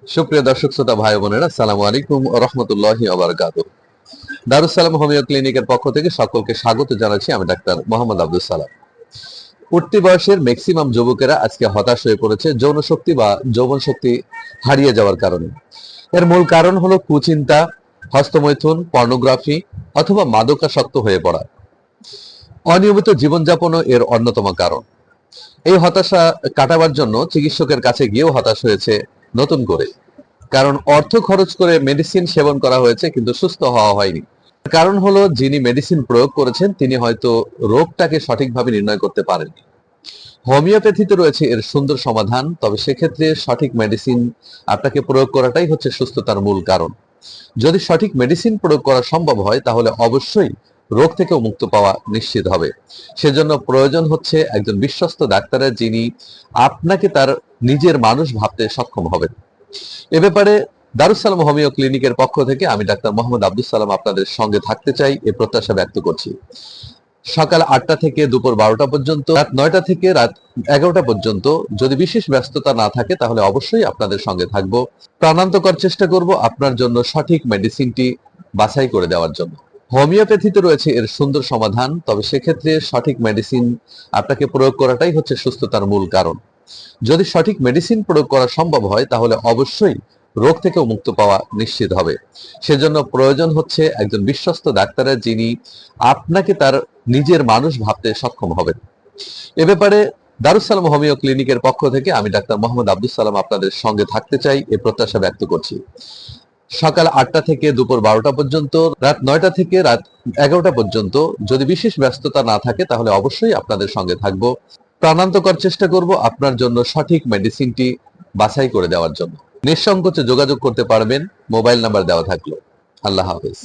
সুপ্রিয় দর্শক শ্রোতা ভাই বোনেরা, আসসালামু আলাইকুম ওয়া রাহমাতুল্লাহি ওয়া বারাকাতুহু। দারুস সালাম হোমিও ক্লিনিকের পক্ষ থেকে সকলকে স্বাগত জানাচ্ছি। আমি ডাক্তার মোহাম্মদ আব্দুল সালাম। উঠতি বয়সের ম্যাক্সিমাম যুবকেরা আজকে হতাশ হয়ে পড়েছে যৌন শক্তি বা যৌবন শক্তি হারিয়ে যাওয়ার কারণে। এর মূল কারণ হলো কুচিন্তা, হস্তমৈথুন, পর্নোগ্রাফি অথবা মাদকাসক্ত হয়ে পড়া। অনিয়মিত জীবনযাপনও এর অন্যতম কারণ। এই হতাশা কাটাবার জন্য চিকিৎসকের কাছে গিয়েও হতাশ হয়েছে নতুন করে। কারণ অর্থ খরচ করে মেডিসিন সেবন করা হয়েছে কিন্তু সুস্থ হওয়া হয়নি। কারণ হলো যিনি মেডিসিন প্রয়োগ করেছেন তিনি হয়তো রোগটাকে সঠিকভাবে নির্ণয় করতে পারেননি। হোমিওপ্যাথিতে রয়েছে এর সুন্দর সমাধান, তবে সেক্ষেত্রে সঠিক মেডিসিন আপনাকে প্রয়োগ করাটাই হচ্ছে সুস্থতার মূল কারণ। যদি সঠিক মেডিসিন প্রয়োগ করা সম্ভব হয় তাহলে অবশ্যই রোগ থেকেও মুক্ত পাওয়া নিশ্চিত হবে। সেজন্য প্রয়োজন হচ্ছে একজন বিশ্বস্ত ডাক্তারের, যিনি আপনাকে তার নিজের মানুষ ভাবতে সক্ষম হবেন। এ ব্যাপারে দারুস সালাম হোমিও ক্লিনিকের পক্ষ থেকে আমি ডাক্তার মোহাম্মদ আব্দুল সালাম আপনাদের সঙ্গে থাকতে চাই, এ প্রত্যাশা ব্যক্ত করছি। সকাল ৮টা থেকে দুপুর ১২টা পর্যন্ত, রাত ৯টা থেকে রাত ১১টা পর্যন্ত। যদি বিশেষ ব্যস্ততা না থাকে তাহলে অবশ্যই আপনাদের সঙ্গে থাকবো। প্রাণান্তকর চেষ্টা করব আপনার জন্য সঠিক মেডিসিনটি বাছাই করে দেওয়ার জন্য। হোমিওপ্যাথিতে রয়েছে এর সুন্দর সমাধান, তবে সেক্ষেত্রে সঠিক মেডিসিন আপনাকে প্রয়োগ করাটাই হচ্ছে সুস্থতার মূল কারণ। যদি সঠিক মেডিসিন প্রয়োগ করা সম্ভব হয় তাহলে অবশ্যই রোগ থেকেও মুক্ত পাওয়া নিশ্চিত হবে। সেজন্য প্রয়োজন হচ্ছে একজন বিশ্বস্ত ডাক্তারের, যিনি আপনাকে তার নিজের মানুষ ভাবতে সক্ষম হবেন। এ ব্যাপারে দারুস সালাম হোমিও ক্লিনিকের পক্ষ থেকে আমি ডাক্তার মোহাম্মদ আব্দুল সালাম আপনাদের সঙ্গে থাকতে চাই, এ প্রত্যাশা ব্যক্ত করছি। সকাল ৮টা থেকে দুপুর ১২টা পর্যন্ত, রাত ৯টা থেকে রাত ১১টা পর্যন্ত। যদি বিশেষ ব্যস্ততা না থাকে তাহলে অবশ্যই আপনাদের সঙ্গে থাকবো। প্রাণান্তকর চেষ্টা করব আপনার জন্য সঠিক মেডিসিনটি বাছাই করে দেওয়ার জন্য। নিঃসংকোচে যোগাযোগ করতে পারবেন, মোবাইল নাম্বার দেওয়া থাকলো। আল্লাহ হাফেজ।